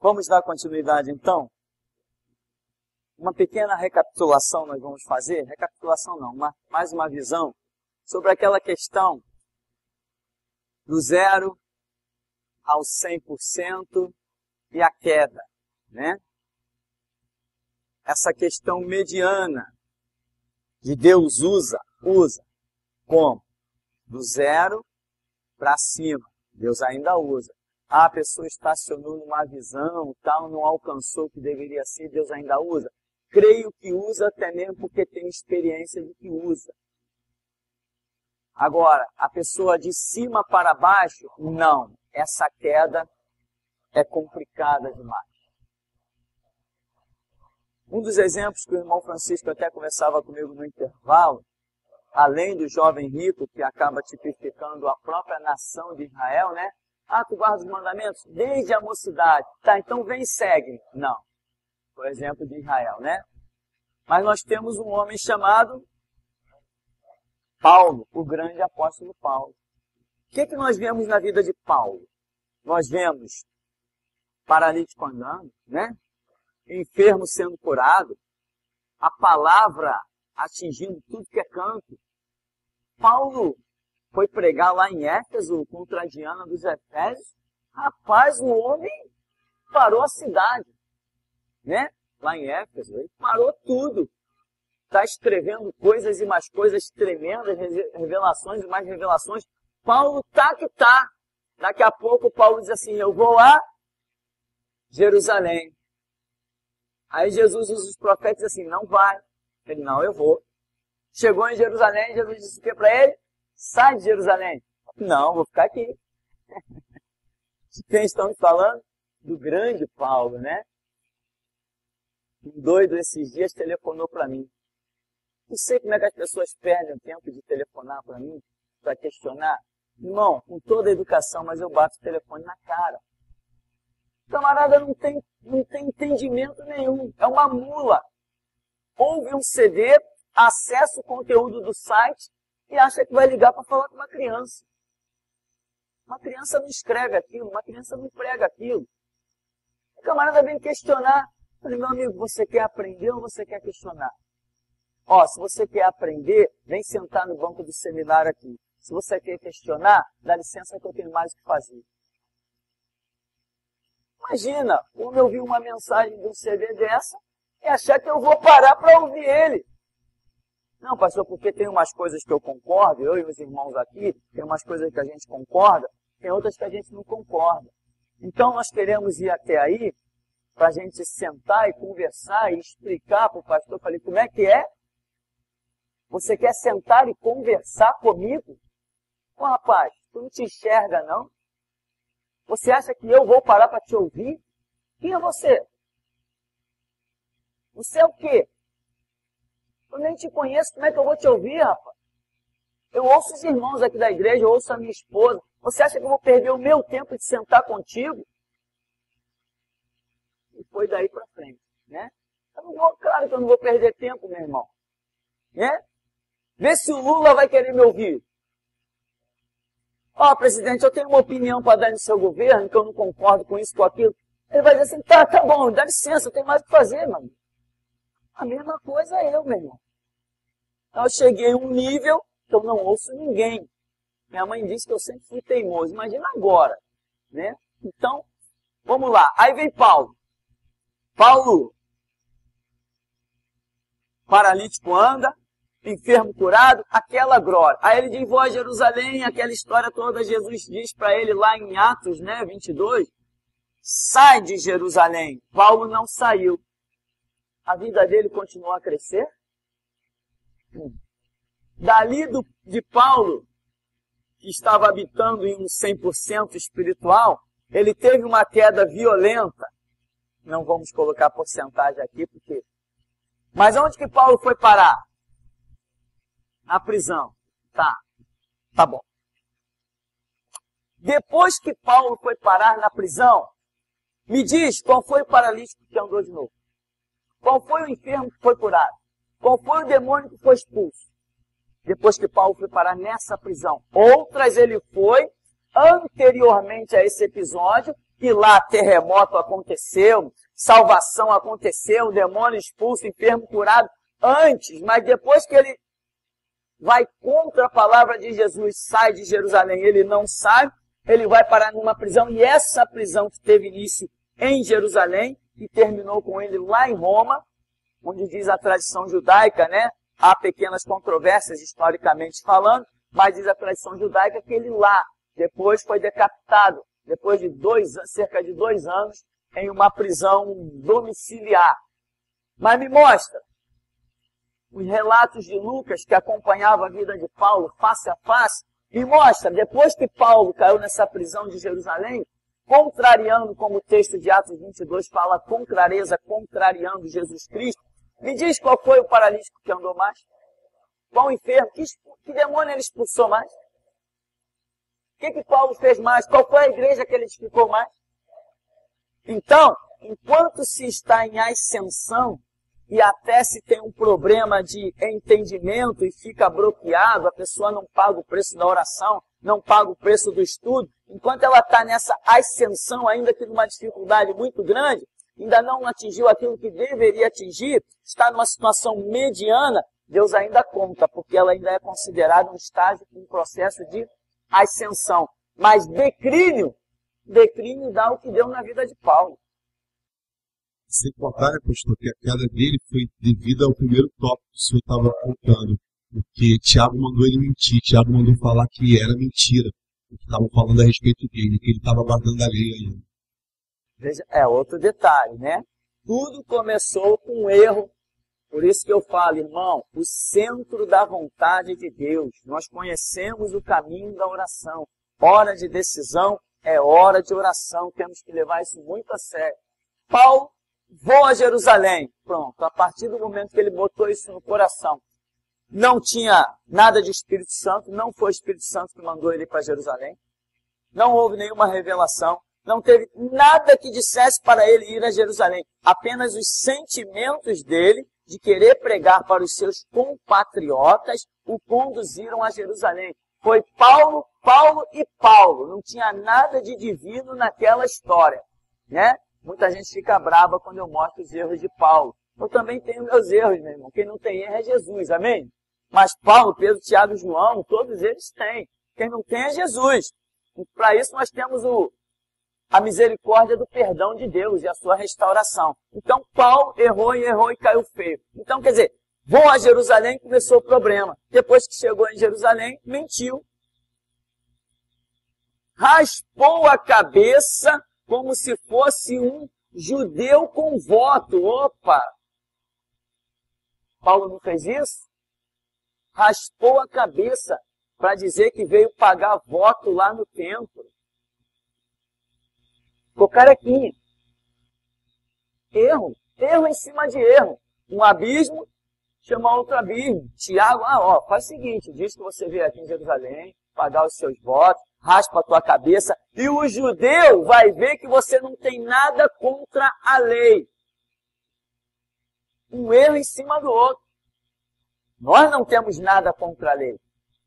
Vamos dar continuidade, então? Uma pequena recapitulação nós vamos fazer. Recapitulação não, mais uma visão sobre aquela questão do 0 ao 100% e a queda, né? Essa questão mediana que Deus usa como? Do 0 para cima. Deus ainda usa. A pessoa estacionou numa visão, tal, não alcançou o que deveria ser, Deus ainda usa. Creio que usa até mesmo porque tem experiência de que usa. Agora, a pessoa de cima para baixo, não. Essa queda é complicada demais. Um dos exemplos que o irmão Francisco até conversava comigo no intervalo, além do jovem rico, que acaba tipificando a própria nação de Israel, né? Ah, tu guarda os mandamentos desde a mocidade. Tá, então vem e segue. Não. Por exemplo de Israel, né? Mas nós temos um homem chamado Paulo, o grande apóstolo Paulo. O que nós vemos na vida de Paulo? Nós vemos paralítico andando, né? Enfermo sendo curado, a palavra atingindo tudo que é canto. Paulo foi pregar lá em Éfeso contra a Diana dos Efésios. Rapaz, o homem parou a cidade, né? Lá em Éfeso, ele parou tudo. Está escrevendo coisas e mais coisas tremendas, revelações e mais revelações. Paulo tá que tá. Daqui a pouco Paulo diz assim, eu vou a Jerusalém. Aí Jesus usa os profetas assim, não vai. Ele, não, eu vou. Chegou em Jerusalém, Jesus disse o que para ele? Sai de Jerusalém. Não, vou ficar aqui. De quem estamos falando? Do grande Paulo, né? Um doido esses dias telefonou para mim. Não sei como é que as pessoas perdem o tempo de telefonar para mim, para questionar. Irmão, com toda a educação, mas eu bato o telefone na cara. O camarada não tem entendimento nenhum. É uma mula. Ouve um CD, acessa o conteúdo do site e acha que vai ligar para falar com uma criança. Uma criança não escreve aquilo, uma criança não prega aquilo. O camarada vem questionar. Eu falei, meu amigo, você quer aprender ou você quer questionar? Ó, se você quer aprender, vem sentar no banco do seminário aqui. Se você quer questionar, dá licença que eu tenho mais o que fazer. Imagina, como eu vi uma mensagem de um CD dessa e achar que eu vou parar para ouvir ele. Não, pastor, porque tem umas coisas que eu concordo, eu e os irmãos aqui, tem umas coisas que a gente concorda, tem outras que a gente não concorda. Então nós queremos ir até aí para a gente sentar e conversar e explicar para o pastor. Eu falei, como é que é? Você quer sentar e conversar comigo? Ô rapaz, tu não te enxerga não? Você acha que eu vou parar para te ouvir? Quem é você? Você é o quê? Eu nem te conheço, como é que eu vou te ouvir, rapaz? Eu ouço os irmãos aqui da igreja, eu ouço a minha esposa. Você acha que eu vou perder o meu tempo de sentar contigo? E foi daí para frente, né? Claro que eu não vou perder tempo, meu irmão. Né? Vê se o Lula vai querer me ouvir. Ó, presidente, eu tenho uma opinião para dar no seu governo, que eu não concordo com isso, com aquilo. Ele vai dizer assim, tá bom, dá licença, eu tenho mais o que fazer, mano. A mesma coisa eu, meu irmão. Então, eu cheguei a um nível que eu não ouço ninguém. Minha mãe disse que eu sempre fui teimoso. Imagina agora, né? Então, vamos lá. Aí vem Paulo. Paulo, paralítico anda, enfermo curado, aquela glória. Aí ele diz, vou a Jerusalém, aquela história toda, Jesus diz para ele lá em Atos, né, 22, sai de Jerusalém. Paulo não saiu. A vida dele continuou a crescer. Dali de Paulo, que estava habitando em um 100% espiritual, ele teve uma queda violenta. Não vamos colocar porcentagem aqui, porque... Mas onde que Paulo foi parar? Na prisão. Tá bom. Depois que Paulo foi parar na prisão, me diz qual foi o paralítico que andou de novo. Qual foi o enfermo que foi curado? Qual foi o demônio que foi expulso? Depois que Paulo foi parar nessa prisão. Outras ele foi, anteriormente a esse episódio, que lá terremoto aconteceu, salvação aconteceu, demônio expulso, enfermo curado antes, mas depois que ele vai contra a palavra de Jesus, sai de Jerusalém, ele não sai, ele vai parar numa prisão, e essa prisão que teve início em Jerusalém, e terminou com ele lá em Roma, onde diz a tradição judaica, né? Há pequenas controvérsias historicamente falando, mas diz a tradição judaica que ele lá, depois foi decapitado, depois de cerca de 2 anos, em uma prisão domiciliar. Mas me mostra os relatos de Lucas, que acompanhava a vida de Paulo face a face, me mostra, depois que Paulo caiu nessa prisão de Jerusalém, contrariando, como o texto de Atos 22 fala, com clareza, contrariando Jesus Cristo, me diz qual foi o paralítico que andou mais? Qual enfermo? Que demônio ele expulsou mais? O que Paulo fez mais? Qual foi a igreja que ele edificou mais? Então, enquanto se está em ascensão, e até se tem um problema de entendimento e fica bloqueado, a pessoa não paga o preço da oração, não paga o preço do estudo, enquanto ela está nessa ascensão, ainda que numa dificuldade muito grande, ainda não atingiu aquilo que deveria atingir, está numa situação mediana, Deus ainda conta, porque ela ainda é considerada um estágio, um processo de ascensão. Mas declínio dá o que deu na vida de Paulo. Sem contar, né, pastor, que a queda dele foi devido ao primeiro tópico que o senhor estava contando, porque Tiago mandou ele mentir, Tiago mandou falar que era mentira, o que estavam falando a respeito dele, que ele estava guardando a lei ainda. Veja, é outro detalhe, né? Tudo começou com um erro, por isso que eu falo, irmão, o centro da vontade de Deus. Nós conhecemos o caminho da oração. Hora de decisão é hora de oração, temos que levar isso muito a sério. Paulo voa a Jerusalém. Pronto, a partir do momento que ele botou isso no coração, não tinha nada de Espírito Santo, não foi o Espírito Santo que mandou ele para Jerusalém, não houve nenhuma revelação, não teve nada que dissesse para ele ir a Jerusalém, apenas os sentimentos dele de querer pregar para os seus compatriotas o conduziram a Jerusalém. Foi Paulo, Paulo e Paulo, não tinha nada de divino naquela história, né? Muita gente fica brava quando eu mostro os erros de Paulo. Eu também tenho meus erros, meu irmão. Quem não tem erro é Jesus, amém? Mas Paulo, Pedro, Tiago e João, todos eles têm. Quem não tem é Jesus. E para isso nós temos a misericórdia do perdão de Deus e a sua restauração. Então Paulo errou e caiu feio. Então, quer dizer, vão a Jerusalém, começou o problema. Depois que chegou em Jerusalém, mentiu. Raspou a cabeça como se fosse um judeu com voto. Opa! Paulo não fez isso? Raspou a cabeça para dizer que veio pagar voto lá no templo. Ficou carequinha. Erro em cima de erro. Um abismo chama outro abismo. Tiago, faz o seguinte, diz que você veio aqui em Jerusalém, pagar os seus votos, raspa a tua cabeça, e o judeu vai ver que você não tem nada contra a lei. Um erro em cima do outro. Nós não temos nada contra a lei.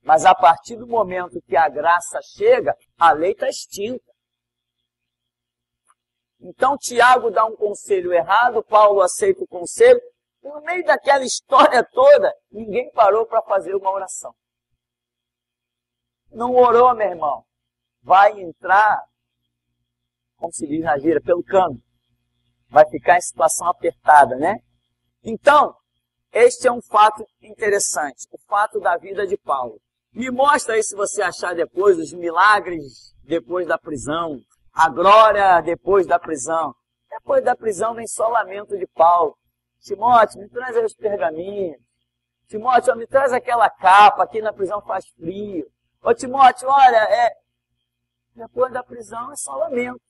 Mas a partir do momento que a graça chega, a lei está extinta. Então Tiago dá um conselho errado, Paulo aceita o conselho. E no meio daquela história toda, ninguém parou para fazer uma oração. Não orou, meu irmão. Vai entrar, como se diz na gíria, pelo cano. Vai ficar em situação apertada, né? Então, este é um fato interessante. O fato da vida de Paulo. Me mostra aí, se você achar depois, os milagres depois da prisão. A glória depois da prisão. Depois da prisão vem só lamento de Paulo. Timóteo, me traz aí os pergaminhos. Timóteo, me traz aquela capa, aqui na prisão faz frio. Ô Timóteo, olha, depois da prisão é só lamento.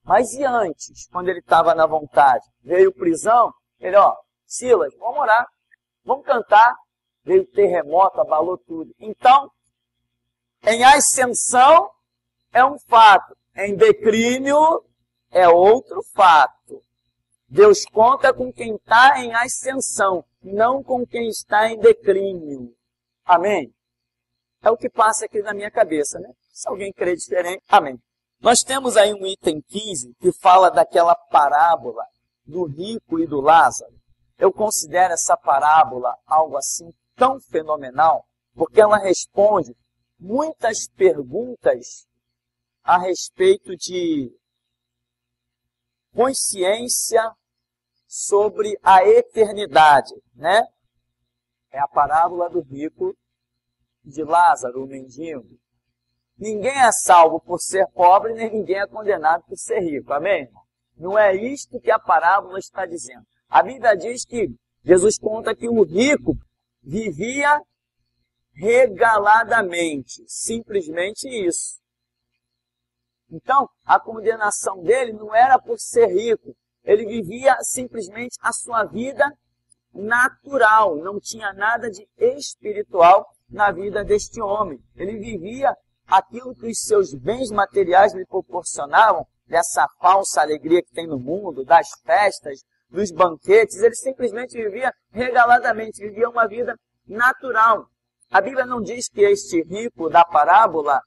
Mas e antes, quando ele estava na vontade? Veio prisão, ele, Silas, vamos orar, vamos cantar. Veio terremoto, abalou tudo. Então, em ascensão é um fato, em declínio é outro fato. Deus conta com quem está em ascensão, não com quem está em declínio. Amém? É o que passa aqui na minha cabeça, né? Se alguém crê diferente, amém. Nós temos aí um item 15 que fala daquela parábola do rico e do Lázaro. Eu considero essa parábola algo assim tão fenomenal, porque ela responde muitas perguntas a respeito de consciência sobre a eternidade, né? É a parábola do rico e de Lázaro, o mendigo. Ninguém é salvo por ser pobre, nem ninguém é condenado por ser rico. Amém, irmão? Não é isto que a parábola está dizendo. A Bíblia diz que Jesus conta que o rico vivia regaladamente. Simplesmente isso. Então, a condenação dele não era por ser rico. Ele vivia simplesmente a sua vida natural. Não tinha nada de espiritual na vida deste homem. Ele vivia aquilo que os seus bens materiais lhe proporcionavam, dessa falsa alegria que tem no mundo, das festas, dos banquetes. Ele simplesmente vivia regaladamente, vivia uma vida natural. A Bíblia não diz que este rico da parábola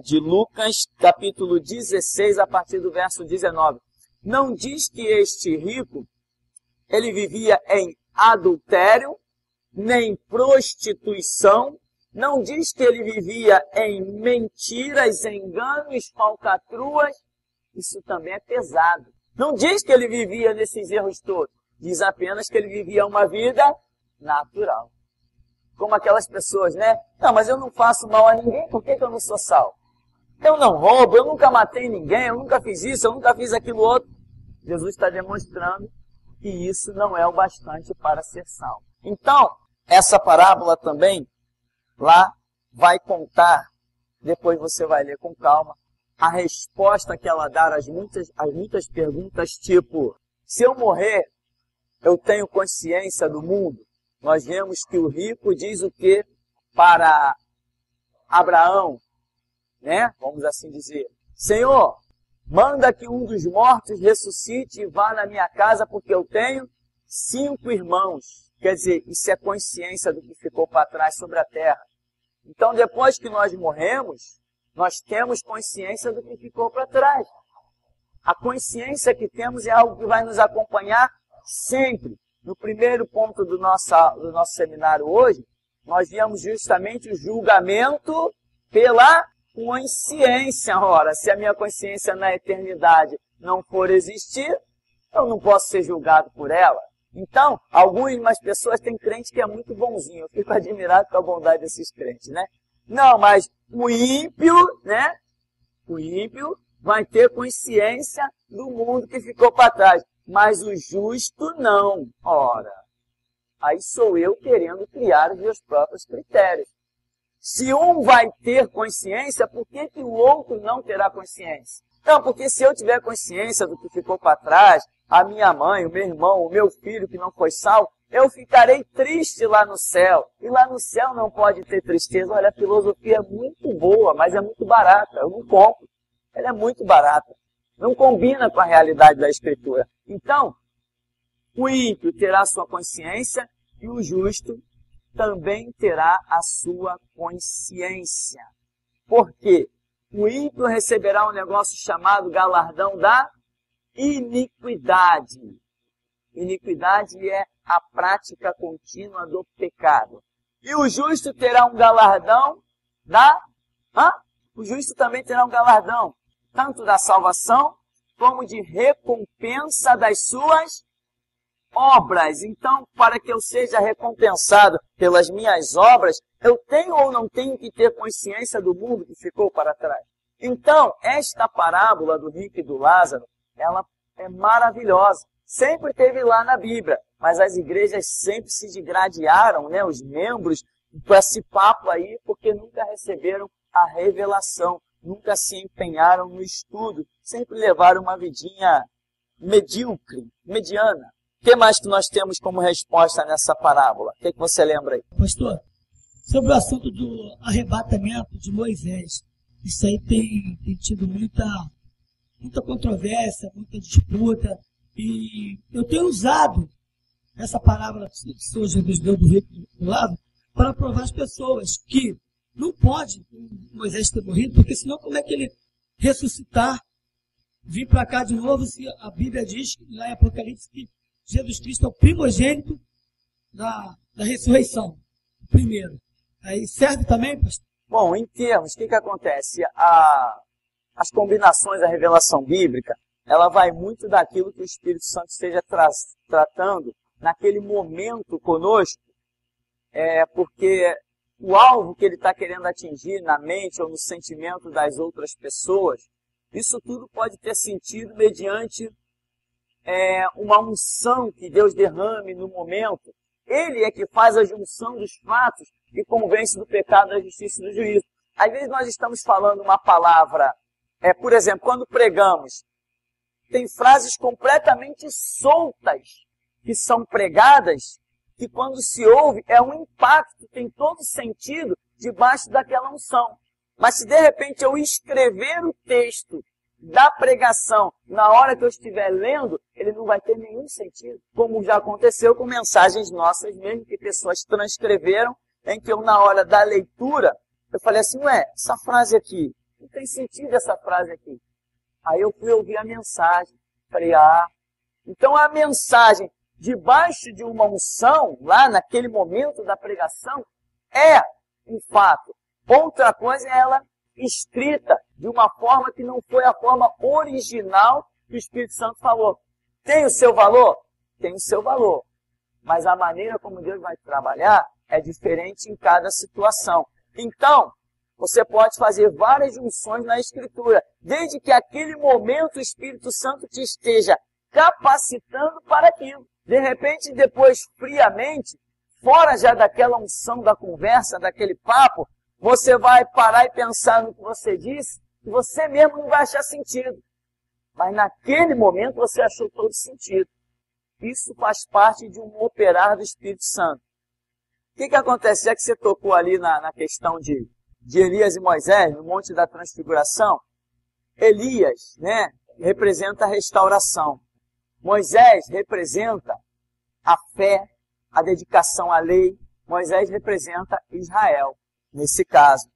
de Lucas, capítulo 16, a partir do verso 19, não diz que este rico, ele vivia em adultério, nem prostituição, não diz que ele vivia em mentiras, enganos, falcatruas. Isso também é pesado. Não diz que ele vivia nesses erros todos. Diz apenas que ele vivia uma vida natural. Como aquelas pessoas, né? Não, mas eu não faço mal a ninguém, por que eu não sou salvo? Eu não roubo, eu nunca matei ninguém, eu nunca fiz isso, eu nunca fiz aquilo outro. Jesus está demonstrando que isso não é o bastante para ser salvo. Então, essa parábola também, lá, vai contar, depois você vai ler com calma, a resposta que ela dá às muitas perguntas, tipo, se eu morrer, eu tenho consciência do mundo? Nós vemos que o rico diz o quê para Abraão, né? Vamos assim dizer, Senhor, manda que um dos mortos ressuscite e vá na minha casa, porque eu tenho 5 irmãos. Quer dizer, isso é consciência do que ficou para trás sobre a terra. Então, depois que nós morremos, nós temos consciência do que ficou para trás. A consciência que temos é algo que vai nos acompanhar sempre. No primeiro ponto do nosso seminário hoje, nós vimos justamente o julgamento pela consciência. Ora, se a minha consciência na eternidade não for existir, eu não posso ser julgado por ela. Então, algumas pessoas têm crente que é muito bonzinho. Eu fico admirado com a bondade desses crentes, né? Não, mas o ímpio, né? O ímpio vai ter consciência do mundo que ficou para trás. Mas o justo não. Ora, aí sou eu querendo criar os meus próprios critérios. Se um vai ter consciência, por que o outro não terá consciência? Não, porque se eu tiver consciência do que ficou para trás, a minha mãe, o meu irmão, o meu filho que não foi salvo, eu ficarei triste lá no céu. E lá no céu não pode ter tristeza. Olha, a filosofia é muito boa, mas é muito barata. Eu não compro. Ela é muito barata. Não combina com a realidade da Escritura. Então, o ímpio terá a sua consciência e o justo também terá a sua consciência. Por quê? O ímpio receberá um negócio chamado galardão da iniquidade. Iniquidade é a prática contínua do pecado. E o justo terá um galardão da... O justo também terá um galardão, tanto da salvação, como de recompensa das suas obras. Então, para que eu seja recompensado pelas minhas obras, eu tenho ou não tenho que ter consciência do mundo que ficou para trás? Então, esta parábola do rico e do Lázaro, ela é maravilhosa. Sempre teve lá na Bíblia, mas as igrejas sempre se degradearam, né, os membros, com esse papo aí, porque nunca receberam a revelação, nunca se empenharam no estudo, sempre levaram uma vidinha medíocre, mediana. O que mais que nós temos como resposta nessa parábola? O que você lembra aí? Pastor, sobre o assunto do arrebatamento de Moisés, isso aí tem tido muita controvérsia, muita disputa, e eu tenho usado essa parábola que o Senhor Jesus deu do rico e do Lázaro para provar às pessoas que não pode Moisés ter morrido, porque senão como é que ele ressuscitar, vir para cá de novo, se a Bíblia diz, lá em Apocalipse, que Jesus Cristo é o primogênito da ressurreição, o primeiro. Aí serve também, pastor? Bom, em termos, o que acontece? As combinações da revelação bíblica, ela vai muito daquilo que o Espírito Santo esteja tratando naquele momento conosco, porque o alvo que ele está querendo atingir na mente ou no sentimento das outras pessoas, isso tudo pode ter sentido mediante uma unção que Deus derrame no momento. Ele é que faz a junção dos fatos e convence do pecado, da justiça e do juízo. Às vezes nós estamos falando uma palavra, por exemplo, quando pregamos, tem frases completamente soltas que são pregadas, que quando se ouve é um impacto, tem todo sentido debaixo daquela unção. Mas se de repente eu escrever o texto da pregação na hora que eu estiver lendo, ele não vai ter nenhum sentido. Como já aconteceu com mensagens nossas mesmo, que pessoas transcreveram, em que eu na hora da leitura, eu falei assim, essa frase aqui, não tem sentido essa frase aqui. Aí eu fui ouvir a mensagem, falei, então a mensagem debaixo de uma unção, lá naquele momento da pregação, é um fato. Outra coisa é ela escrita de uma forma que não foi a forma original que o Espírito Santo falou. Tem o seu valor? Tem o seu valor. Mas a maneira como Deus vai trabalhar é diferente em cada situação. Então, você pode fazer várias junções na Escritura, desde que aquele momento o Espírito Santo te esteja capacitando para aquilo. De repente, depois, friamente, fora já daquela unção da conversa, daquele papo, você vai parar e pensar no que você disse, e você mesmo não vai achar sentido. Mas naquele momento você achou todo sentido. Isso faz parte de um operar do Espírito Santo. O que acontece? Já que você tocou ali na questão de Elias e Moisés, no Monte da Transfiguração, Elias, representa a restauração. Moisés representa a fé, a dedicação à lei. Moisés representa Israel, nesse caso,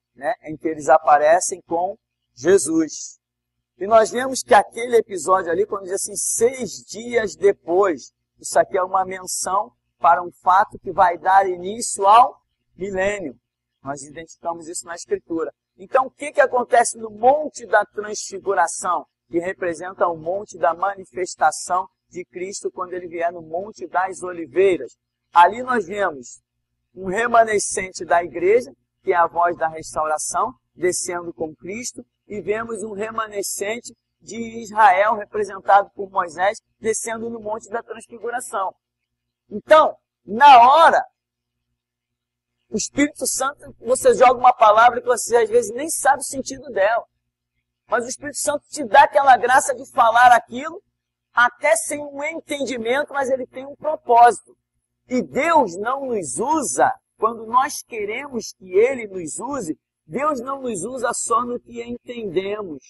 em que eles aparecem com Jesus. E nós vemos que aquele episódio ali, quando diz assim, 6 dias depois, isso aqui é uma menção para um fato que vai dar início ao milênio. Nós identificamos isso na Escritura. Então, o que acontece no Monte da Transfiguração, que representa o Monte da Manifestação de Cristo quando ele vier no Monte das Oliveiras? Ali nós vemos um remanescente da igreja, que é a voz da restauração, descendo com Cristo, e vemos um remanescente de Israel, representado por Moisés, descendo no Monte da Transfiguração. Então, na hora, o Espírito Santo, você joga uma palavra que você às vezes nem sabe o sentido dela. Mas o Espírito Santo te dá aquela graça de falar aquilo, até sem um entendimento, mas ele tem um propósito. E Deus não nos usa, quando nós queremos que Ele nos use, Deus não nos usa só no que entendemos.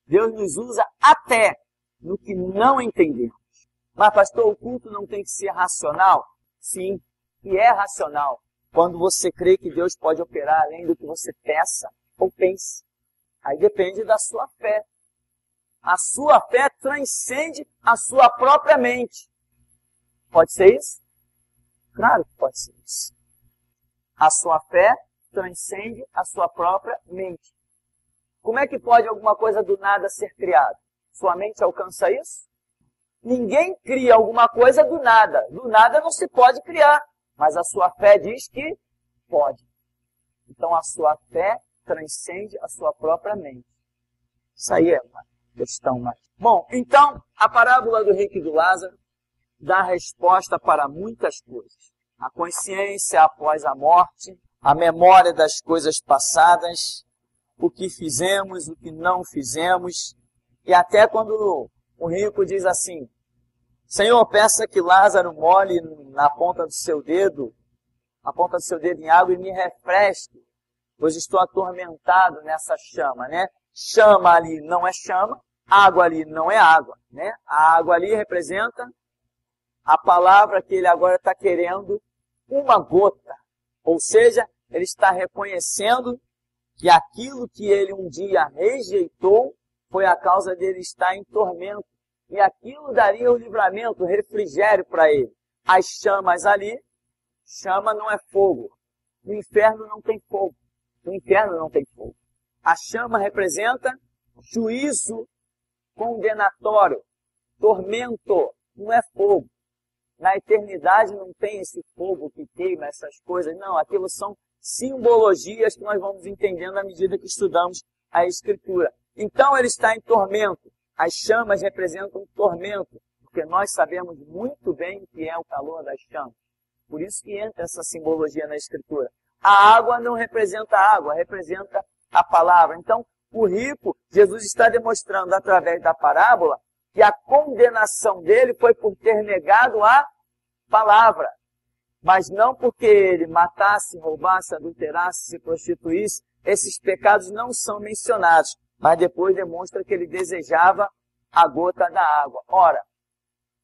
Deus nos usa até no que não entendemos. Mas, pastor, o culto não tem que ser racional? Sim, e é racional. Quando você crê que Deus pode operar além do que você peça ou pense. Aí depende da sua fé. A sua fé transcende a sua própria mente. Pode ser isso? Claro que pode ser isso. A sua fé transcende a sua própria mente. Como é que pode alguma coisa do nada ser criada? Sua mente alcança isso? Ninguém cria alguma coisa do nada. Do nada não se pode criar. Mas a sua fé diz que pode. Então a sua fé transcende a sua própria mente. Isso aí é uma questão mais. Bom, então a parábola do rico e do Lázaro dá resposta para muitas coisas. A consciência após a morte, a memória das coisas passadas, o que fizemos, o que não fizemos, e até quando o rico diz assim, Senhor, peça que Lázaro molhe na ponta do seu dedo em água e me refresque, pois estou atormentado nessa chama, Chama ali não é chama, água ali não é água, A água ali representa a palavra que ele agora está querendo, uma gota. Ou seja, ele está reconhecendo que aquilo que ele um dia rejeitou, foi a causa dele estar em tormento. E aquilo daria o livramento, o refrigério para ele. As chamas ali, chama não é fogo. No inferno não tem fogo. No inferno não tem fogo. A chama representa juízo condenatório, tormento, não é fogo. Na eternidade não tem esse fogo que queima, essas coisas. Não, aquilo são simbologias que nós vamos entendendo à medida que estudamos a Escritura. Então ele está em tormento. As chamas representam tormento, porque nós sabemos muito bem o que é o calor das chamas. Por isso que entra essa simbologia na Escritura. A água não representa a água, representa a palavra. Então, o rico, Jesus está demonstrando através da parábola que a condenação dele foi por ter negado a palavra. Mas não porque ele matasse, roubasse, adulterasse, se prostituísse. Esses pecados não são mencionados. Mas depois demonstra que ele desejava a gota da água. Ora,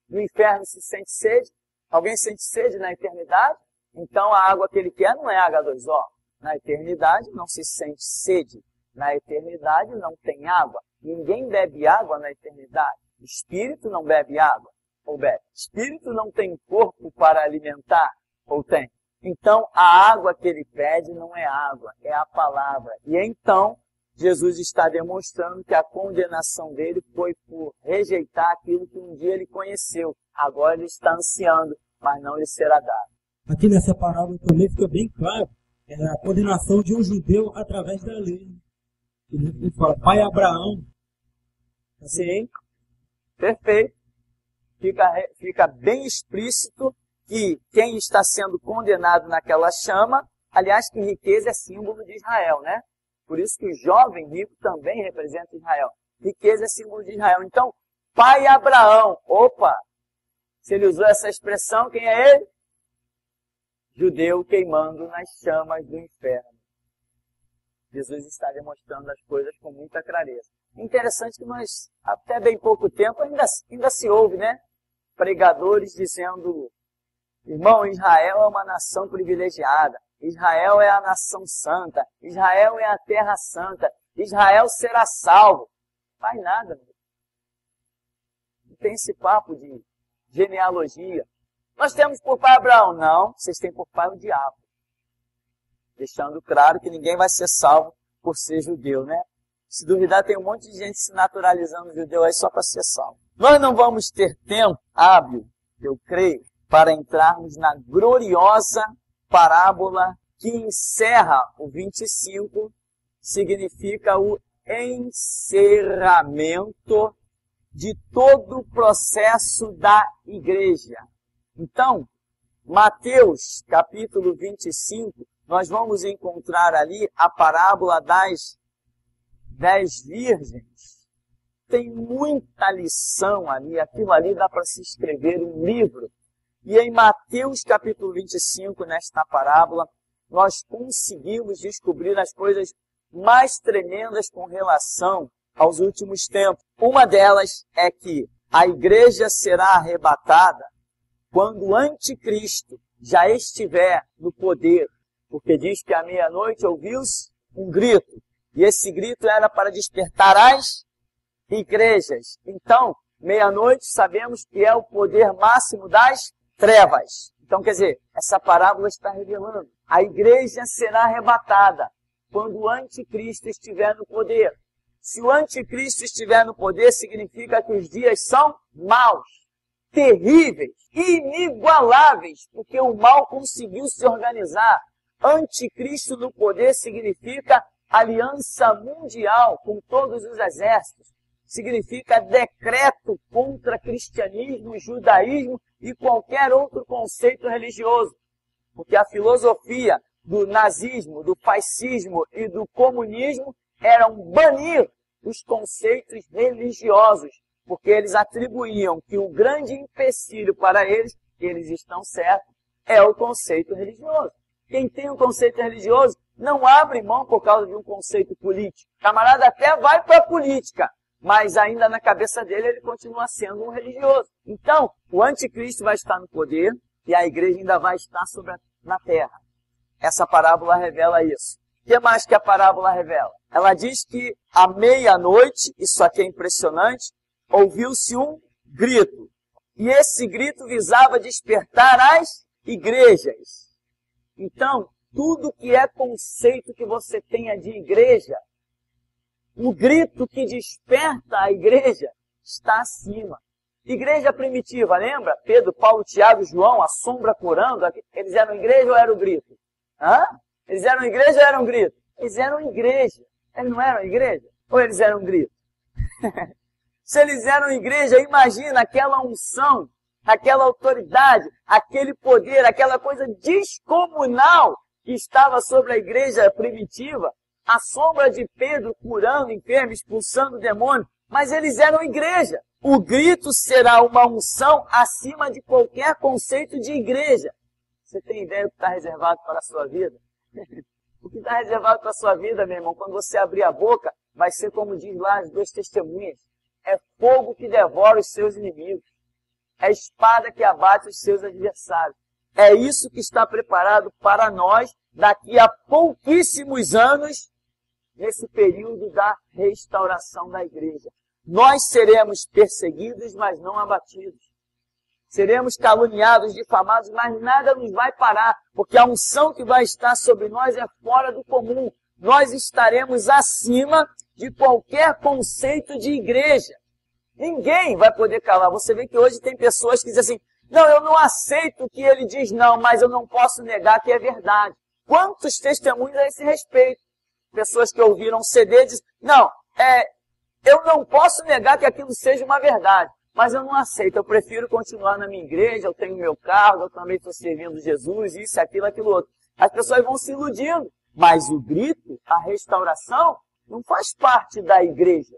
no inferno se sente sede. Alguém sente sede na eternidade? Então a água que ele quer não é H2O. Na eternidade não se sente sede. Na eternidade não tem água. Ninguém bebe água na eternidade. Espírito não bebe água. Ou bebe. Espírito não tem corpo para alimentar. Ou tem. Então a água que ele pede não é água, é a palavra. E então Jesus está demonstrando que a condenação dele foi por rejeitar aquilo que um dia ele conheceu. Agora ele está ansiando, mas não lhe será dado. Aqui nessa parábola também fica bem claro a condenação de um judeu através da lei. Ele fala, pai Abraão. Sim, perfeito. Fica bem explícito que quem está sendo condenado naquela chama, aliás, que riqueza é símbolo de Israel, né? Por isso que o jovem rico também representa Israel. Riqueza é símbolo de Israel. Então, pai Abraão. Opa! Se ele usou essa expressão, quem é ele? Judeu queimando nas chamas do inferno. Jesus está demonstrando as coisas com muita clareza. Interessante que nós, até bem pouco tempo, ainda se ouve, né? Pregadores dizendo, irmão, Israel é uma nação privilegiada. Israel é a nação santa. Israel é a terra santa. Israel será salvo. Faz nada, meu. Não tem esse papo de genealogia. Nós temos por pai Abraão. Não, vocês têm por pai o diabo. Deixando claro que ninguém vai ser salvo por ser judeu, né? Se duvidar, tem um monte de gente se naturalizando judeu aí só para ser salvo. Nós não vamos ter tempo hábil, eu creio, para entrarmos na gloriosa parábola que encerra o 25, significa o encerramento de todo o processo da igreja. Então, Mateus, capítulo 25, nós vamos encontrar ali a parábola das 10 virgens. Tem muita lição ali, aquilo ali dá para se escrever um livro. E em Mateus capítulo 25, nesta parábola, nós conseguimos descobrir as coisas mais tremendas com relação aos últimos tempos. Uma delas é que a igreja será arrebatada quando o anticristo já estiver no poder. Porque diz que à meia-noite ouviu-se um grito. E esse grito era para despertar as igrejas. Então, meia-noite sabemos que é o poder máximo das trevas. Então, quer dizer, essa parábola está revelando. A igreja será arrebatada quando o anticristo estiver no poder. Se o anticristo estiver no poder, significa que os dias são maus, terríveis, inigualáveis, porque o mal conseguiu se organizar. Anticristo no poder significa aliança mundial com todos os exércitos. Significa decreto contra cristianismo, judaísmo e qualquer outro conceito religioso. Porque a filosofia do nazismo, do fascismo e do comunismo eram banir os conceitos religiosos, porque eles atribuíam que o grande empecilho para eles estão certos, é o conceito religioso. Quem tem um conceito religioso não abre mão por causa de um conceito político. O camarada até vai para a política, mas ainda na cabeça dele ele continua sendo um religioso. Então, o anticristo vai estar no poder e a igreja ainda vai estar na terra. Essa parábola revela isso. O que mais que a parábola revela? Ela diz que à meia-noite, isso aqui é impressionante, ouviu-se um grito. E esse grito visava despertar as igrejas. Então, tudo que é conceito que você tenha de igreja, o grito que desperta a igreja está acima. Igreja primitiva, lembra? Pedro, Paulo, Tiago, João, a sombra corando, eles eram igreja ou era o grito? Hã? Eles eram igreja ou eram grito? Eles eram igreja. Eles não eram igreja? Ou eles eram grito? Se eles eram igreja, imagina aquela unção, aquela autoridade, aquele poder, aquela coisa descomunal que estava sobre a igreja primitiva, a sombra de Pedro curando enfermos, expulsando demônios, mas eles eram igreja. O grito será uma unção acima de qualquer conceito de igreja. Você tem ideia do que está reservado para a sua vida? O que está reservado para a sua vida, meu irmão, quando você abrir a boca, vai ser como diz lá as duas testemunhas. É fogo que devora os seus inimigos. É espada que abate os seus adversários. É isso que está preparado para nós daqui a pouquíssimos anos, nesse período da restauração da igreja. Nós seremos perseguidos, mas não abatidos. Seremos caluniados, difamados, mas nada nos vai parar, porque a unção que vai estar sobre nós é fora do comum. Nós estaremos acima de qualquer conceito de igreja. Ninguém vai poder calar. Você vê que hoje tem pessoas que dizem assim, não, eu não aceito o que ele diz não, mas eu não posso negar que é verdade. Quantos testemunhos a esse respeito? Pessoas que ouviram CD dizem, não, eu não posso negar que aquilo seja uma verdade, mas eu não aceito, eu prefiro continuar na minha igreja, eu tenho meu cargo, eu também estou servindo Jesus, isso, aquilo outro. As pessoas vão se iludindo, mas o grito, a restauração, não faz parte da igreja.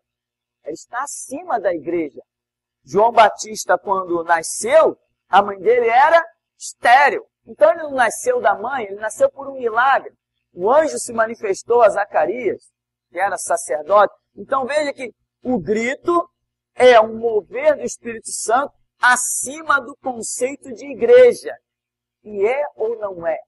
Ele está acima da igreja. João Batista, quando nasceu, a mãe dele era estéril. Então ele não nasceu da mãe, ele nasceu por um milagre. O anjo se manifestou a Zacarias, que era sacerdote. Então veja que o grito é um mover do Espírito Santo acima do conceito de igreja. E é ou não é?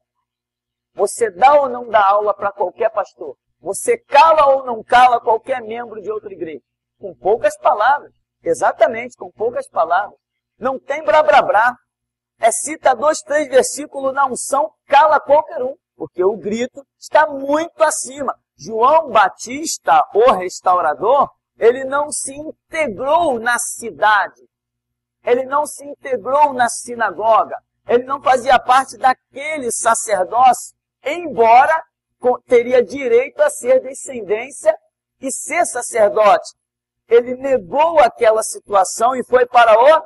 Você dá ou não dá aula para qualquer pastor? Você cala ou não cala qualquer membro de outra igreja? Com poucas palavras. Exatamente, com poucas palavras. Não tem brá. Cita 2, 3 versículos na unção, cala qualquer um. Porque o grito está muito acima. João Batista, o restaurador, ele não se integrou na cidade. Ele não se integrou na sinagoga. Ele não fazia parte daquele sacerdócio, embora teria direito a ser descendência e ser sacerdote. Ele negou aquela situação e foi para o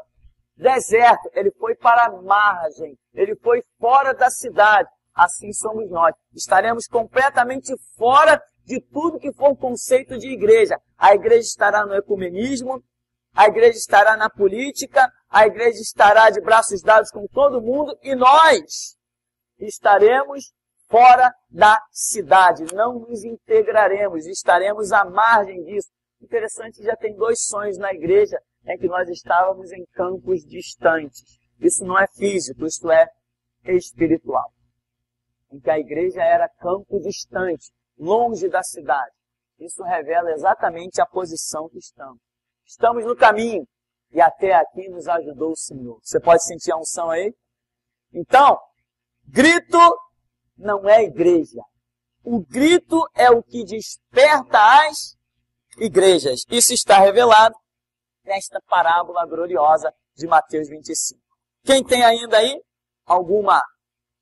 deserto. Ele foi para a margem. Ele foi fora da cidade. Assim somos nós. Estaremos completamente fora de tudo que for conceito de igreja. A igreja estará no ecumenismo, a igreja estará na política, a igreja estará de braços dados com todo mundo e nós estaremos fora da cidade. Não nos integraremos, estaremos à margem disso. Interessante, já tem 2 sonhos na igreja em que nós estávamos em campos distantes. Isso não é físico, isso é espiritual. Em que a igreja era campo distante, longe da cidade. Isso revela exatamente a posição que estamos. Estamos no caminho e até aqui nos ajudou o Senhor. Você pode sentir a unção aí? Então, grito não é igreja. O grito é o que desperta as igrejas. Isso está revelado nesta parábola gloriosa de Mateus 25. Quem tem ainda aí alguma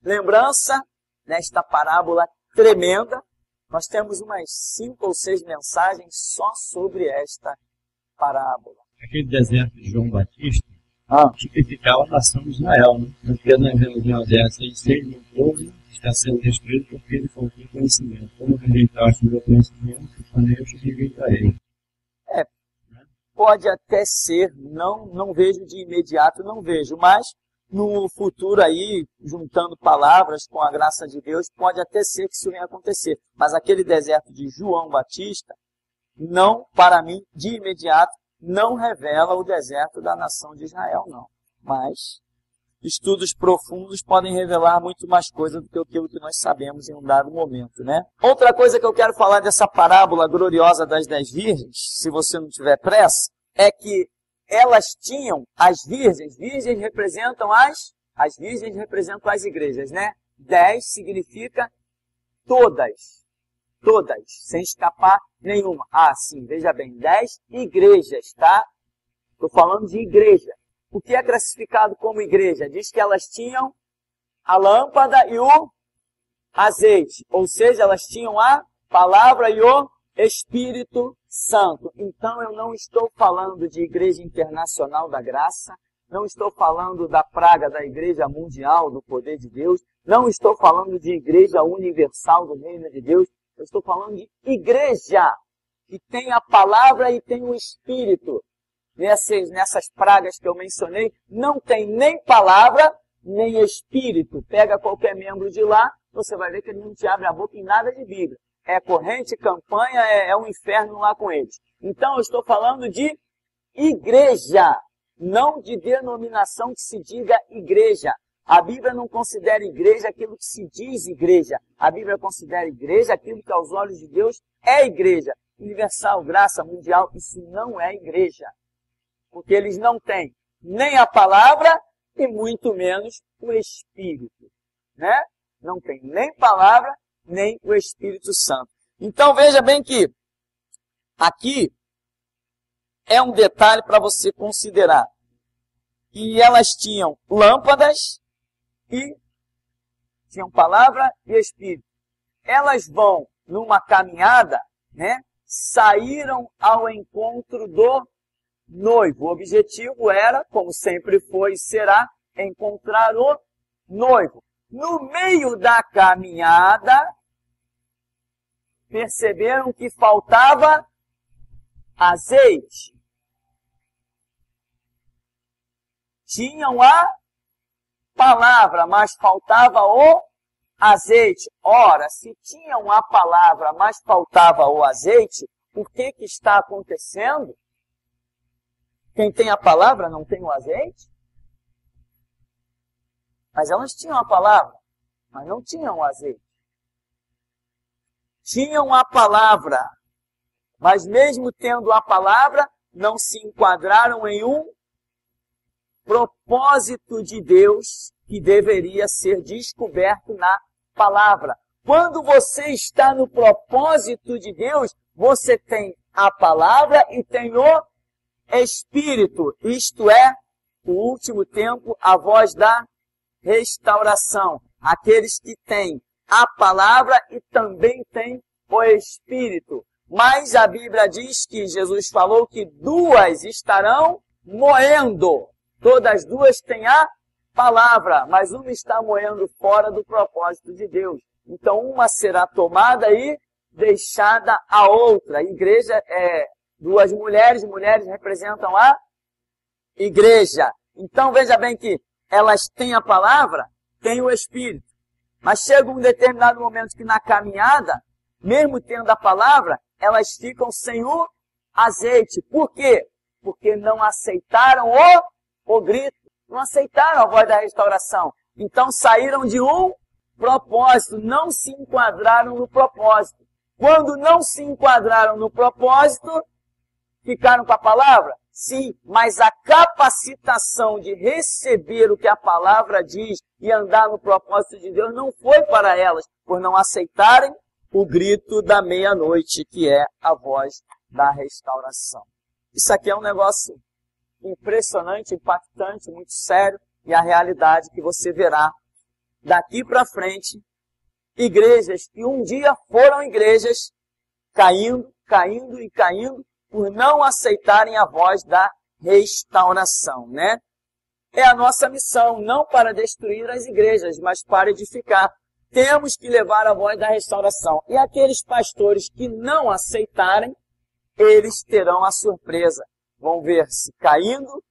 lembrança nesta parábola tremenda? Nós temos umas 5 ou 6 mensagens só sobre esta parábola. Aquele deserto de João Batista tipificava a nação de Israel, né? Porque na religião dessa, 6 mil povos está sendo destruído porque ele faltou conhecimento. Como rejeitaste o meu conhecimento, também eu te rejeitarei. Pode até ser, não vejo de imediato, não vejo, mas no futuro aí, juntando palavras com a graça de Deus, pode até ser que isso venha acontecer. Mas aquele deserto de João Batista, não, para mim, de imediato, não revela o deserto da nação de Israel, não. Mas estudos profundos podem revelar muito mais coisa do que aquilo que nós sabemos em um dado momento, né? Outra coisa que eu quero falar dessa parábola gloriosa das 10 virgens, se você não tiver pressa, é que elas tinham, as virgens representam as virgens representam as igrejas, né? 10 significa todas, sem escapar nenhuma. Ah, sim, veja bem, 10 igrejas, tá? Estou falando de igreja. O que é classificado como igreja? Diz que elas tinham a lâmpada e o azeite. Ou seja, elas tinham a palavra e o Espírito Santo. Então, eu não estou falando de Igreja Internacional da Graça, não estou falando da praga da Igreja Mundial do Poder de Deus, não estou falando de Igreja Universal do Reino de Deus, eu estou falando de igreja que tem a palavra e tem o Espírito. Nessas pragas que eu mencionei, não tem nem palavra, nem Espírito. Pega qualquer membro de lá, você vai ver que ele não te abre a boca em nada de Bíblia. É corrente, campanha, é um inferno lá com eles. Então, eu estou falando de igreja, não de denominação que se diga igreja. A Bíblia não considera igreja aquilo que se diz igreja. A Bíblia considera igreja aquilo que aos olhos de Deus é igreja. Universal, graça, mundial, isso não é igreja. Porque eles não têm nem a palavra e muito menos o Espírito, né? Não tem nem palavra, nem o Espírito Santo. Então veja bem que aqui é um detalhe para você considerar. E elas tinham lâmpadas e tinham palavra e Espírito. Elas vão numa caminhada, né? Saíram ao encontro do noivo. O objetivo era, como sempre foi e será, encontrar o noivo. No meio da caminhada, perceberam que faltava azeite. Tinham a palavra, mas faltava o azeite. Ora, se tinham a palavra, mas faltava o azeite, o que está acontecendo? Quem tem a palavra não tem o azeite? Mas elas tinham a palavra, mas não tinham o azeite. Tinham a palavra, mas mesmo tendo a palavra, não se enquadraram em um propósito de Deus que deveria ser descoberto na palavra. Quando você está no propósito de Deus, você tem a palavra e tem o Espírito, isto é, o último tempo, a voz da restauração. Aqueles que têm a palavra e também têm o Espírito. Mas a Bíblia diz que Jesus falou que duas estarão moendo. Todas duas têm a palavra, mas uma está moendo fora do propósito de Deus. Então uma será tomada e deixada a outra. A igreja é duas mulheres representam a igreja. Então veja bem que elas têm a palavra, têm o Espírito. Mas chega um determinado momento que na caminhada, mesmo tendo a palavra, elas ficam sem o azeite. Por quê? Porque não aceitaram o grito, não aceitaram a voz da restauração. Então saíram de um propósito, não se enquadraram no propósito. Quando não se enquadraram no propósito, ficaram com a palavra? Sim, mas a capacitação de receber o que a palavra diz e andar no propósito de Deus não foi para elas, por não aceitarem o grito da meia-noite, que é a voz da restauração. Isso aqui é um negócio impressionante, impactante, muito sério, e a realidade que você verá daqui para frente, igrejas que um dia foram igrejas caindo por não aceitarem a voz da restauração, né? É a nossa missão, não para destruir as igrejas, mas para edificar. Temos que levar a voz da restauração. E aqueles pastores que não aceitarem, eles terão a surpresa. Vão ver-se caindo,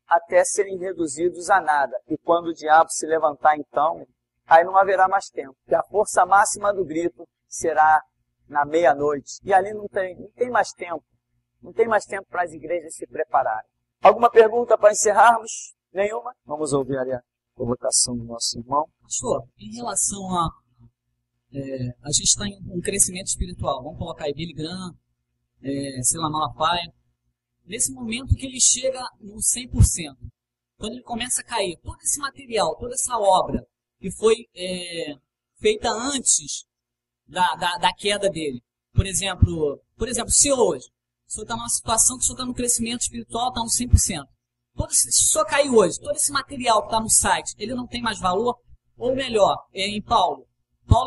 até serem reduzidos a nada. E quando o diabo se levantar então, aí não haverá mais tempo. Porque a força máxima do grito será na meia-noite. E ali não tem mais tempo. Não tem mais tempo para as igrejas se prepararem. Alguma pergunta para encerrarmos? Nenhuma? Vamos ouvir ali a colocação do nosso irmão. Pastor, em relação a gente está em um crescimento espiritual, vamos colocar aí Billy Graham, Silas Malafaia, nesse momento que ele chega no 100%, quando ele começa a cair, todo esse material, toda essa obra que foi feita antes da queda dele, por exemplo, se hoje, o senhor está numa situação que o senhor está no crescimento espiritual, está no 100%, se o senhor cair hoje, todo esse material que está no site, ele não tem mais valor, ou melhor, em Paulo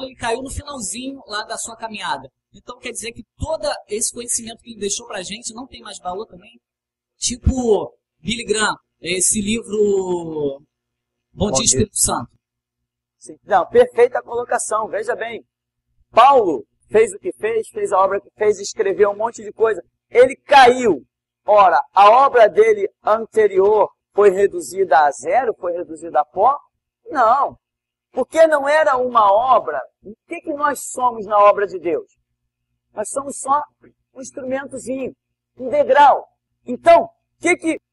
ele caiu no finalzinho lá da sua caminhada. Então quer dizer que todo esse conhecimento que ele deixou pra gente não tem mais valor também? Tipo Billy Graham, esse livro Bom Dia Espírito Santo. Sim. Não, perfeita colocação, veja bem. Paulo fez o que fez a obra que fez, escreveu um monte de coisa. Ele caiu. Ora, a obra dele anterior foi reduzida a zero, foi reduzida a pó? Não. Porque não era uma obra. O que nós somos na obra de Deus? Nós somos só um instrumentozinho, um degrau. Então,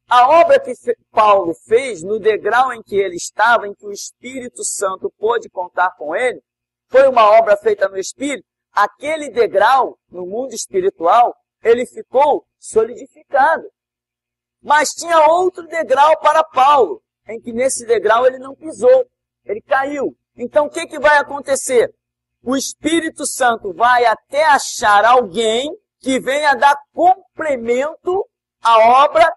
a obra que Paulo fez no degrau em que ele estava, em que o Espírito Santo pôde contar com ele, foi uma obra feita no Espírito. Aquele degrau, no mundo espiritual, ele ficou solidificado. Mas tinha outro degrau para Paulo, em que nesse degrau ele não pisou. Ele caiu. Então, o que vai acontecer? O Espírito Santo vai até achar alguém que venha dar complemento à obra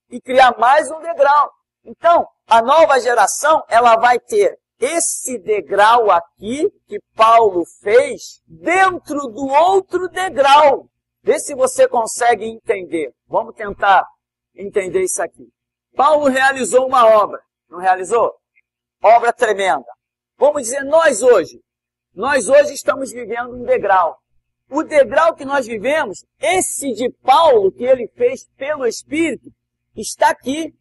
e criar mais um degrau. Então, a nova geração, ela vai ter esse degrau aqui, que Paulo fez, dentro do outro degrau. Vê se você consegue entender. Vamos tentar entender isso aqui. Paulo realizou uma obra, não realizou? Obra tremenda. Vamos dizer, nós hoje estamos vivendo um degrau. O degrau que nós vivemos, esse de Paulo, que ele fez pelo Espírito, está aqui.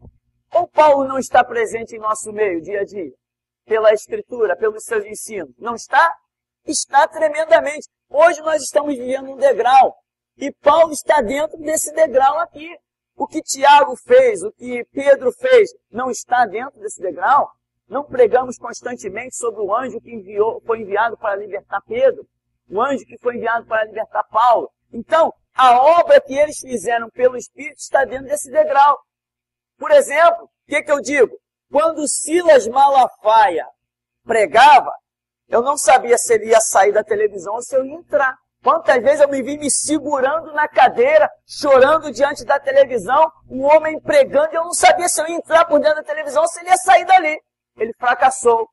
Ou Paulo não está presente em nosso meio, dia a dia? Pela Escritura, pelos seus ensinos. Não está? Está tremendamente. Hoje nós estamos vivendo um degrau. E Paulo está dentro desse degrau aqui. O que Tiago fez, o que Pedro fez, não está dentro desse degrau? Não pregamos constantemente sobre o anjo que foi enviado para libertar Pedro? O anjo que foi enviado para libertar Paulo? Então, a obra que eles fizeram pelo Espírito está dentro desse degrau. Por exemplo, o que eu digo? Quando Silas Malafaia pregava, eu não sabia se ele ia sair da televisão ou se eu ia entrar. Quantas vezes eu me vi me segurando na cadeira, chorando diante da televisão, um homem pregando, e eu não sabia se eu ia entrar por dentro da televisão ou se ele ia sair dali. Ele fracassou.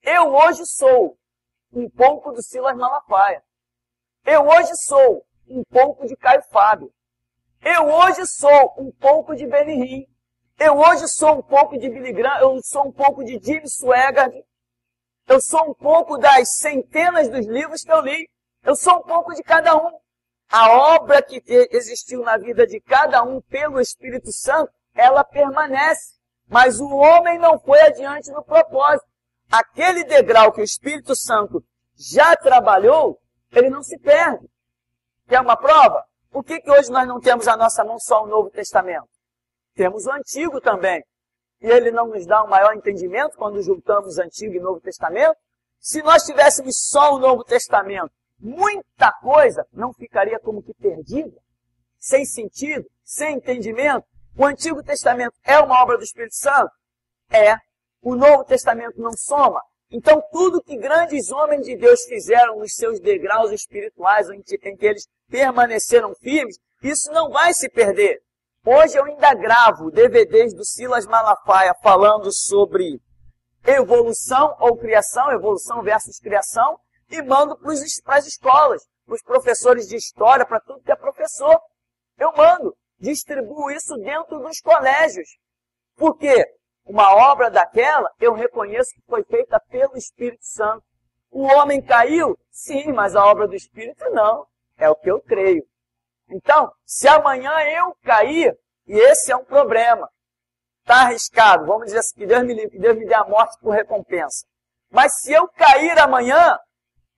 Eu hoje sou um pouco do Silas Malafaia. Eu hoje sou um pouco de Caio Fábio. Eu hoje sou um pouco de Benny Hinn. Eu hoje sou um pouco de Billy Graham. Eu sou um pouco de Jim Swaggart. Eu sou um pouco das centenas dos livros que eu li. Eu sou um pouco de cada um. A obra que existiu na vida de cada um pelo Espírito Santo, ela permanece. Mas o homem não foi adiante no propósito. Aquele degrau que o Espírito Santo já trabalhou, ele não se perde. Quer uma prova? Por que hoje nós não temos à nossa mão só o Novo Testamento? Temos o Antigo também. E ele não nos dá um maior entendimento quando juntamos Antigo e Novo Testamento? Se nós tivéssemos só o Novo Testamento, muita coisa não ficaria como que perdida, sem sentido, sem entendimento. O Antigo Testamento é uma obra do Espírito Santo? É. O Novo Testamento não soma? Então, tudo que grandes homens de Deus fizeram nos seus degraus espirituais, em que eles permaneceram firmes, isso não vai se perder. Hoje eu ainda gravo DVDs do Silas Malafaia falando sobre evolução ou criação, evolução versus criação, e mando para as escolas, para os professores de história, para tudo que é professor. Eu mando, distribuo isso dentro dos colégios. Por quê? Uma obra daquela, eu reconheço que foi feita pelo Espírito Santo. O homem caiu? Sim, mas a obra do Espírito não. É o que eu creio. Então, se amanhã eu cair, e esse é um problema, está arriscado, vamos dizer assim, que Deus me livre, que Deus me dê a morte por recompensa. Mas se eu cair amanhã,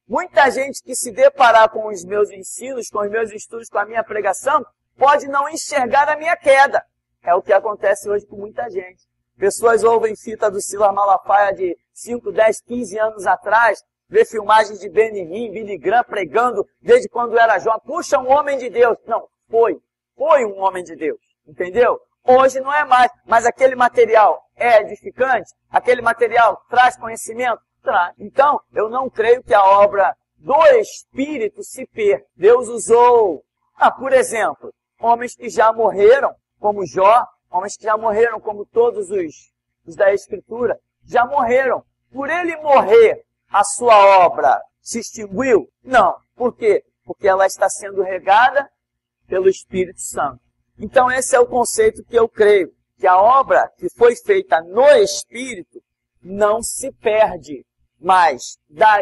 muita gente que se deparar com os meus ensinos, com os meus estudos, com a minha pregação, pode não enxergar a minha queda. É o que acontece hoje com muita gente. Pessoas ouvem fita do Silas Malafaia de 5, 10, 15 anos atrás, vê filmagens de Benny Hinn, Billy Graham pregando desde quando era jovem. Puxa, um homem de Deus. Não, foi um homem de Deus, entendeu? Hoje não é mais, mas aquele material é edificante? Aquele material traz conhecimento? Traz. Então, eu não creio que a obra do Espírito se perca. Deus usou, por exemplo, homens que já morreram, como Jó, homens que já morreram, como todos os da Escritura, já morreram. Por ele morrer, a sua obra se extinguiu? Não. Por quê? Porque ela está sendo regada pelo Espírito Santo. Então esse é o conceito que eu creio, que a obra que foi feita no Espírito não se perde, mas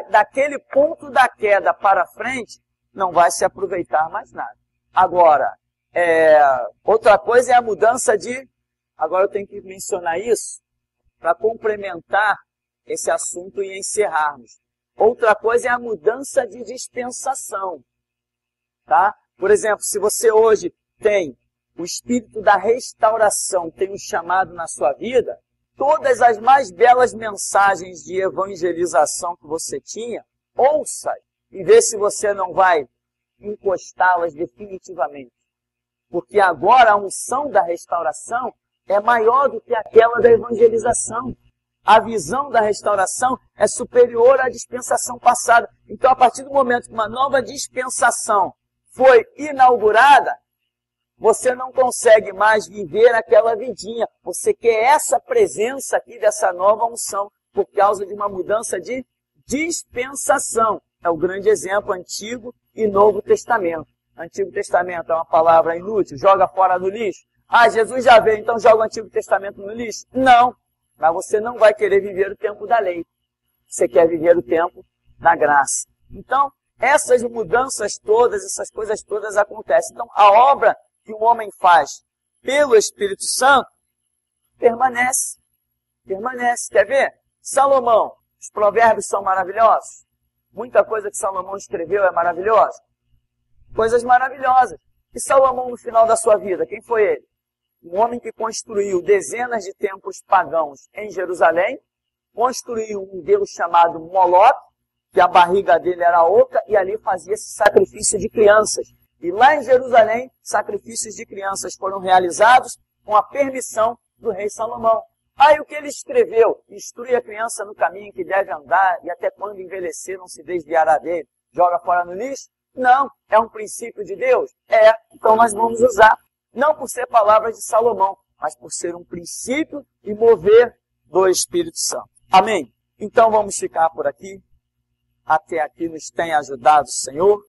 daquele ponto da queda para frente, não vai se aproveitar mais nada. Agora, outra coisa é a mudança de... Agora eu tenho que mencionar isso para complementar esse assunto e encerrarmos. Outra coisa é a mudança de dispensação. Tá? Por exemplo, se você hoje tem o espírito da restauração, tem um chamado na sua vida, todas as mais belas mensagens de evangelização que você tinha, ouça e vê se você não vai encostá-las definitivamente. Porque agora a unção da restauração é maior do que aquela da evangelização. A visão da restauração é superior à dispensação passada. Então, a partir do momento que uma nova dispensação foi inaugurada, você não consegue mais viver aquela vidinha. Você quer essa presença aqui dessa nova unção por causa de uma mudança de dispensação. É o grande exemplo Antigo e Novo Testamento. Antigo Testamento é uma palavra inútil, joga fora no lixo. Jesus já veio, então joga o Antigo Testamento no lixo? Não, mas você não vai querer viver o tempo da lei. Você quer viver o tempo da graça. Então, essas mudanças todas, essas coisas todas acontecem. Então, a obra que o homem faz pelo Espírito Santo permanece. Permanece. Quer ver? Salomão, os provérbios são maravilhosos. Muita coisa que Salomão escreveu é maravilhosa. Coisas maravilhosas. E Salomão, no final da sua vida, quem foi ele? Um homem que construiu dezenas de templos pagãos em Jerusalém, construiu um deus chamado Moloque, que a barriga dele era oca, e ali fazia-se sacrifício de crianças. E lá em Jerusalém, sacrifícios de crianças foram realizados com a permissão do rei Salomão. Aí o que ele escreveu? Instrui a criança no caminho que deve andar, e até quando envelhecer não se desviará dele. Joga fora no lixo? Não. É um princípio de Deus? É. Então nós vamos usar. Não por ser palavras de Salomão, mas por ser um princípio e mover do Espírito Santo. Amém? Então vamos ficar por aqui. Até aqui nos tem ajudado o Senhor.